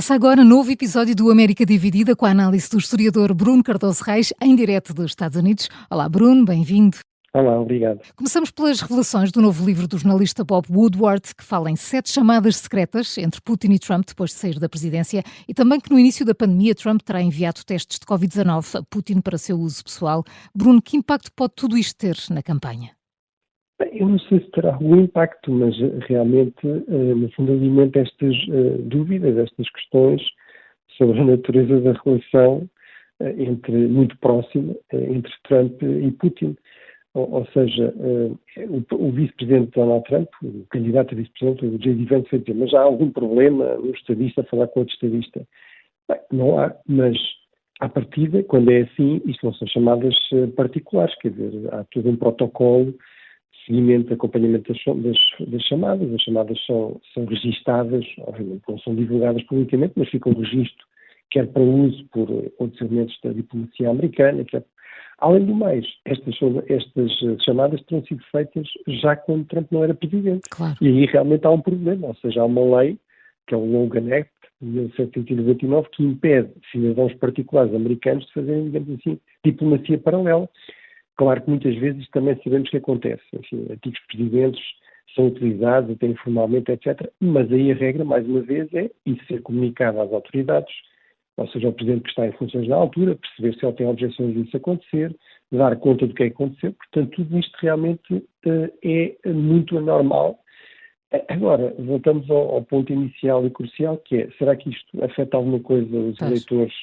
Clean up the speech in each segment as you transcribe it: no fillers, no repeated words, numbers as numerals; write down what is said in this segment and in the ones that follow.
Começa agora um novo episódio do América Dividida com a análise do historiador Bruno Cardoso Reis, em direto dos Estados Unidos. Olá Bruno, bem-vindo. Olá, obrigado. Começamos pelas revelações do novo livro do jornalista Bob Woodward, que fala em 7 chamadas secretas entre Putin e Trump depois de sair da presidência, e também que no início da pandemia Trump terá enviado testes de Covid-19 a Putin para seu uso pessoal. Bruno, que impacto pode tudo isto ter na campanha? Eu não sei se terá algum impacto, mas realmente, no fundo, alimenta estas dúvidas, estas questões sobre a natureza da relação muito próxima entre Trump e Putin. Ou seja, o vice-presidente Donald Trump, o candidato a vice-presidente, o J.D. Vance, foi dizer, mas há algum problema um estadista a falar com outro estadista? Bem, não há, mas à partida, quando é assim, isto não são chamadas particulares, quer dizer, há todo um protocolo de seguimento, acompanhamento das chamadas. As chamadas são registadas, obviamente não são divulgadas publicamente, mas ficam no registro, quer para uso por outros elementos da diplomacia americana, quer. Além do mais, estas chamadas terão sido feitas já quando Trump não era presidente. Claro. E aí realmente há um problema, ou seja, há uma lei, que é o Logan Act, de 1799, que impede cidadãos particulares americanos de fazerem, digamos assim, diplomacia paralela. Claro que muitas vezes isto também sabemos que acontece. Enfim, antigos presidentes são utilizados até informalmente, etc. Mas aí a regra, mais uma vez, é isso ser comunicado às autoridades, ou seja, ao presidente que está em funções na altura, perceber se ele tem objeções disso acontecer, dar conta do que é que aconteceu. Portanto, tudo isto realmente é muito anormal. Agora, voltamos ao ponto inicial e crucial, que é, será que isto afeta alguma coisa os eleitores,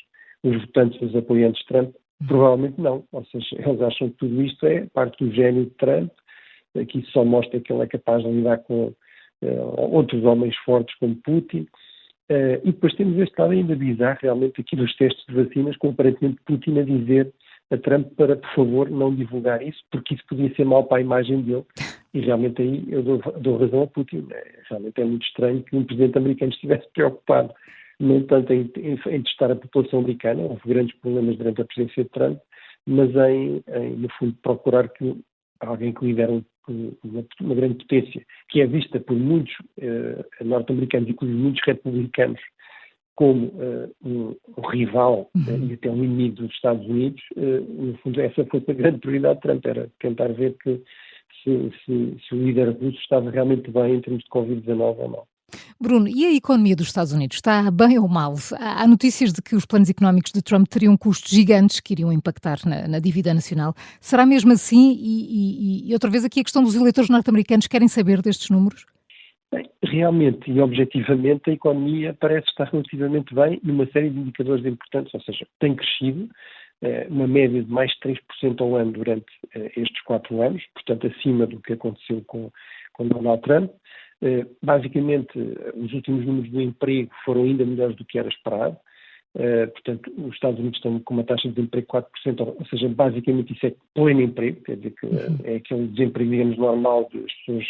os votantes, os apoiantes de Trump? Provavelmente não. Ou seja, eles acham que tudo isto é parte do gênio de Trump, que isso só mostra que ele é capaz de lidar com outros homens fortes como Putin. E depois temos este lado ainda bizarro, realmente, aqui dos testes de vacinas, com aparentemente Putin a dizer a Trump para, por favor, não divulgar isso, porque isso podia ser mau para a imagem dele. E realmente aí eu dou razão a Putin. Realmente é muito estranho que um presidente americano estivesse preocupado, não tanto em testar a população americana, houve grandes problemas durante a presidência de Trump, mas no fundo, procurar que alguém que lidera uma grande potência, que é vista por muitos norte-americanos, inclusive muitos republicanos, como um rival e até um inimigo dos Estados Unidos, no fundo essa foi a grande prioridade de Trump, era tentar ver que se o líder russo estava realmente bem em termos de Covid-19 ou não. Bruno, e a economia dos Estados Unidos está bem ou mal? Há notícias de que os planos económicos de Trump teriam custos gigantes que iriam impactar na dívida nacional. Será mesmo assim? E outra vez aqui a questão dos eleitores norte-americanos querem saber destes números? Bem, realmente e objetivamente a economia parece estar relativamente bem numa série de indicadores importantes, ou seja, tem crescido uma média de mais de 3% ao ano durante estes 4 anos, portanto acima do que aconteceu com Donald Trump. Basicamente, os últimos números do emprego foram ainda melhores do que era esperado. Portanto, os Estados Unidos estão com uma taxa de desemprego de 4%, ou seja, basicamente isso é pleno emprego, quer dizer que é aquele desemprego, digamos, normal de as pessoas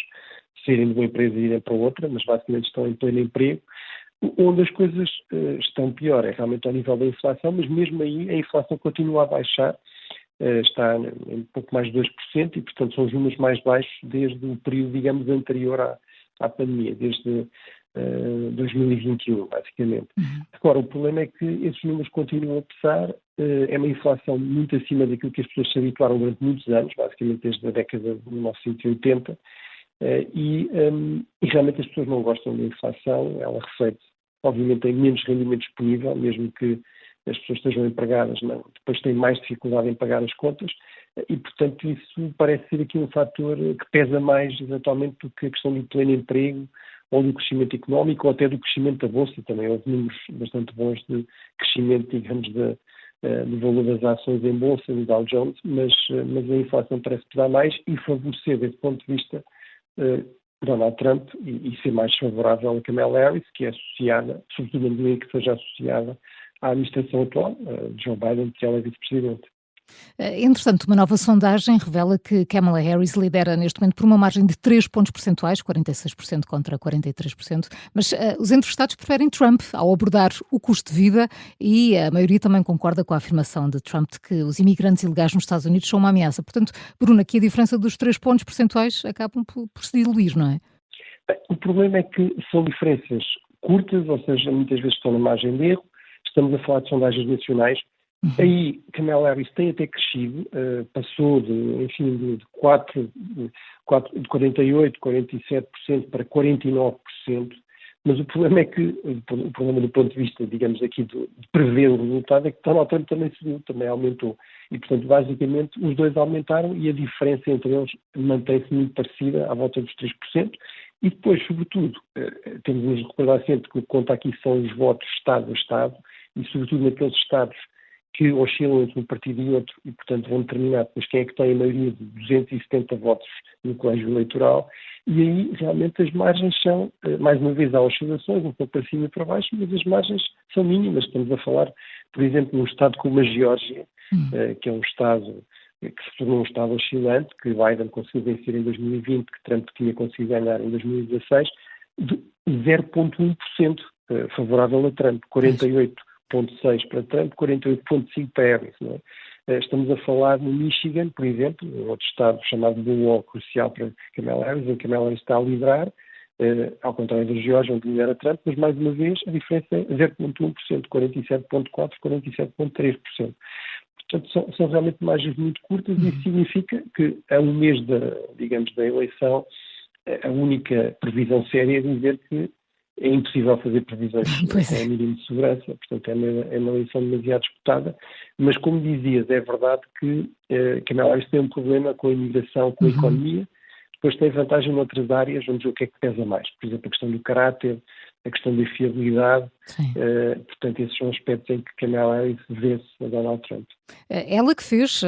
saírem de uma empresa e irem para outra, mas basicamente estão em pleno emprego. Onde as coisas estão pior é realmente ao nível da inflação, mas mesmo aí a inflação continua a baixar, está em pouco mais de 2% e, portanto, são os números mais baixos desde o período, digamos, anterior à pandemia, desde 2021, basicamente. Agora, o problema é que esses números continuam a pesar, é uma inflação muito acima daquilo que as pessoas se habituaram durante muitos anos, basicamente desde a década de 1980, e realmente as pessoas não gostam da inflação, ela reflete, obviamente, em menos rendimento disponível, mesmo que as pessoas estejam empregadas, não, depois têm mais dificuldade em pagar as contas, e, portanto, isso parece ser aqui um fator que pesa mais, eventualmente, do que a questão do pleno emprego, ou do crescimento económico, ou até do crescimento da Bolsa. Também houve números bastante bons de crescimento, digamos, do valor das ações em Bolsa, do Dow Jones, mas a inflação parece pesar mais e favorecer, desse ponto de vista, Donald Trump e ser mais favorável a Kamala Harris, que é associada, sobretudo na medida em que seja associada à administração atual, de Joe Biden, que ela é vice-presidente. Entretanto, uma nova sondagem revela que Kamala Harris lidera neste momento por uma margem de 3 pontos percentuais, 46% contra 43%, mas os entrevistados preferem Trump ao abordar o custo de vida e a maioria também concorda com a afirmação de Trump de que os imigrantes ilegais nos Estados Unidos são uma ameaça. Portanto, Bruno, aqui a diferença dos 3 pontos percentuais acabam por se diluir, não é? Bem, o problema é que são diferenças curtas, ou seja, muitas vezes estão na margem de erro. Estamos a falar de sondagens nacionais. Aí Kamala Harris tem até crescido, passou de 48%, 47% para 49%, mas o problema é que, o problema do ponto de vista, digamos aqui, de prever o resultado, é que Donald Trump também subiu, também aumentou. E, portanto, basicamente, os dois aumentaram e a diferença entre eles mantém-se muito parecida, à volta dos 3%. E depois, sobretudo, temos de nos recordar sempre que o que conta aqui são os votos Estado a Estado, e sobretudo naqueles Estados que oscilam entre um partido e outro e, portanto, vão determinar depois quem é que tem a maioria de 270 votos no colégio eleitoral. E aí, realmente, as margens são, mais uma vez, há oscilações, um pouco para cima e para baixo, mas as margens são mínimas. Estamos a falar, por exemplo, num Estado como a Geórgia, que é um Estado que se tornou um Estado oscilante, que Biden conseguiu vencer em 2020, que Trump tinha conseguido ganhar em 2016, de 0,1% favorável a Trump, 48,6% para Trump, 48,5% para Harris. Não é? Estamos a falar no Michigan, por exemplo, um outro estado chamado Blue Wall, crucial para Kamala Harris, em que Kamala Harris está a liderar, ao contrário da Geórgia, onde lidera Trump, mas mais uma vez a diferença é 0,1%, 47,4%, 47,3%. Portanto, são realmente margens muito curtas e isso significa que a um mês da eleição, a única previsão séria é dizer que é impossível fazer previsões com a mínima de segurança, portanto é uma eleição demasiado disputada, mas como dizias, é verdade que Kamala Harris tem um problema com a imigração, com a economia, depois tem vantagem noutras áreas, vamos ver o que é que pesa mais, por exemplo a questão do caráter, a questão da fiabilidade, portanto esses são aspectos em que Kamala Harris vê-se a Donald Trump. Ela que fez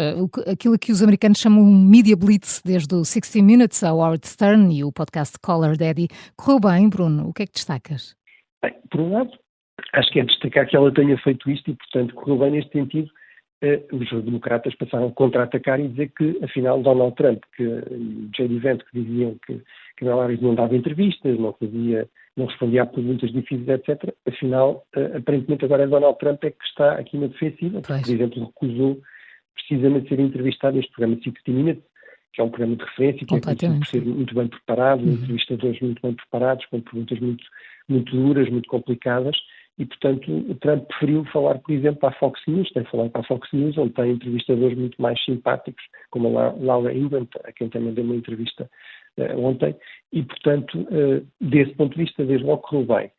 aquilo que os americanos chamam um media blitz, desde o 60 Minutes ao Howard Stern e o podcast Caller Daddy. Correu bem, Bruno? O que é que destacas? Bem, por um lado, acho que é destacar que ela tenha feito isto e, portanto, correu bem neste sentido. Os democratas passaram a contra-atacar e dizer que, afinal, Donald Trump, J.D. Vance, que diziam que Kamala Harris não dava entrevistas, não respondia a perguntas difíceis, etc. Afinal, aparentemente agora é Donald Trump é que está aqui na defensiva, porque, por exemplo, recusou precisamente ser entrevistado neste programa 60 Minutes, que é um programa de referência, que é conhecido por ser muito bem preparado, entrevistadores muito bem preparados, com perguntas muito, muito duras, muito complicadas, e, portanto, o Trump preferiu falar, por exemplo, à Fox News, tem falado para a Fox News, onde tem entrevistadores muito mais simpáticos, como a Laura Ingraham, a quem também deu uma entrevista ontem, e, portanto, desse ponto de vista, desde logo correu bem.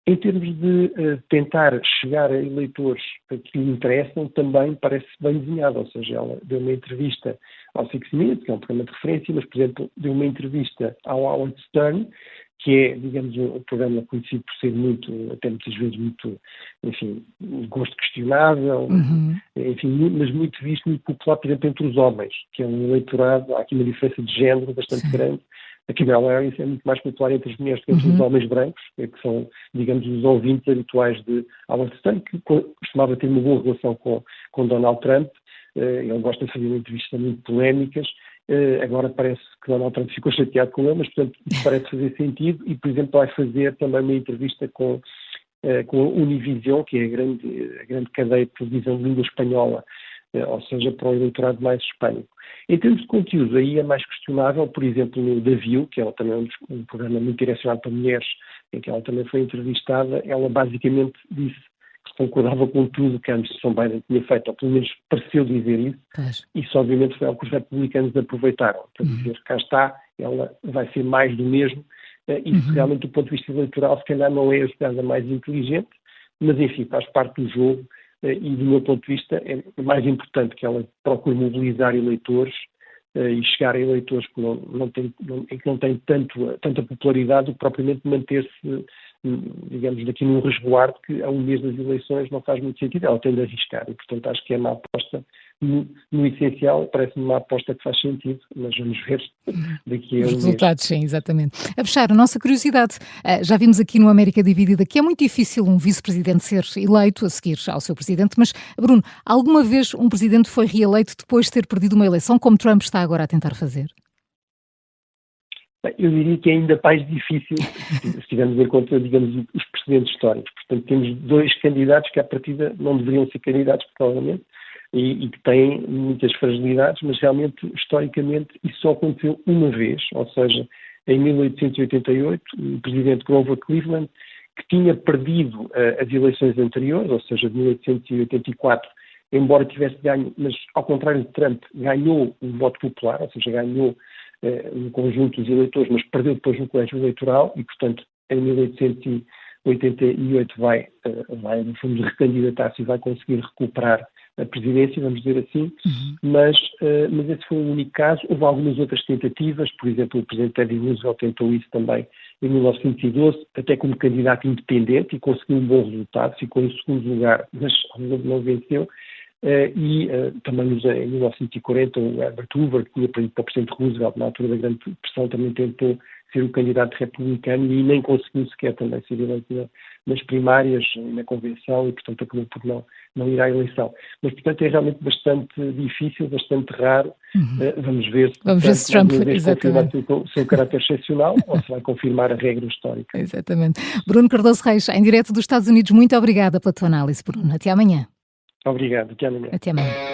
Em termos de tentar chegar a eleitores que lhe interessam, também parece bem desenhado, ou seja, ela deu uma entrevista ao 60 Minutes, que é um programa de referência, mas, por exemplo, deu uma entrevista ao Howard Stern, que é, digamos, um programa conhecido por ser muito, até muitas vezes muito, enfim, de gosto questionável, enfim, mas muito visto, muito popular, por exemplo, entre os homens, que é um eleitorado, há aqui uma diferença de género bastante grande. A Kamala Harris é muito mais popular entre as mulheres que entre os homens brancos, que são, digamos, os ouvintes habituais de Howard Stern, que costumava ter uma boa relação com Donald Trump. Ele gosta de fazer entrevistas muito polémicas. Agora parece que Donald Trump ficou chateado com ele, mas, portanto, isso parece fazer sentido e, por exemplo, vai fazer também uma entrevista com a Univision, que é a grande cadeia de televisão de língua espanhola, ou seja, para o eleitorado mais hispânico. Em termos de conteúdo, aí é mais questionável, por exemplo, no The View, que é também um programa muito direcionado para mulheres, em que ela também foi entrevistada, ela basicamente disse que concordava com tudo que a administração Biden tinha feito, ou pelo menos pareceu dizer isso. Isso obviamente foi algo que os republicanos aproveitaram, para dizer que cá está, ela vai ser mais do mesmo. Isso realmente do ponto de vista eleitoral se calhar não é a jogada mais inteligente, mas enfim, faz parte do jogo e do meu ponto de vista é mais importante que ela procure mobilizar eleitores e chegar a eleitores que não têm tanta popularidade do que propriamente manter-se, digamos, daqui num resguardo que a um mês das eleições não faz muito sentido. Ela tem de arriscar e, portanto, acho que é uma aposta no essencial, parece-me uma aposta que faz sentido, mas vamos ver daqui a um mês. Os resultados, sim, exatamente. A fechar, a nossa curiosidade, já vimos aqui no América Dividida que é muito difícil um vice-presidente ser eleito a seguir ao seu presidente, mas, Bruno, alguma vez um presidente foi reeleito depois de ter perdido uma eleição, como Trump está agora a tentar fazer? Eu diria que é ainda mais difícil, se tivermos em conta, digamos, os precedentes históricos. Portanto, temos dois candidatos que, à partida, não deveriam ser candidatos, provavelmente, e que têm muitas fragilidades, mas realmente, historicamente, isso só aconteceu uma vez, ou seja, em 1888, o presidente Grover Cleveland, que tinha perdido as eleições anteriores, ou seja, de 1884, embora tivesse ganho, mas ao contrário de Trump, ganhou o voto popular, ou seja, ganhou um conjunto dos eleitores, mas perdeu depois no colégio eleitoral e, portanto, em 1888 vai no fundo, recandidatar-se e vai conseguir recuperar a presidência, vamos dizer assim, mas esse foi o único caso. Houve algumas outras tentativas, por exemplo, o presidente Teddy Roosevelt tentou isso também em 1912, até como candidato independente e conseguiu um bom resultado, ficou em segundo lugar, mas não venceu. Também em 1940 o Herbert Hoover, que tinha perdido para o presidente Roosevelt na altura da Grande Depressão, também tentou ser o candidato republicano e nem conseguiu sequer também ser eleito nas primárias e na convenção e, portanto, acabou por não ir à eleição. Mas, portanto, é realmente bastante difícil, bastante raro. Vamos ver se Trump confirmar o seu caráter excepcional ou se vai confirmar a regra histórica. Exatamente. Bruno Cardoso Reis, em direto dos Estados Unidos, muito obrigada pela tua análise, Bruno. Até amanhã. Obrigado. Até amanhã. Até amanhã.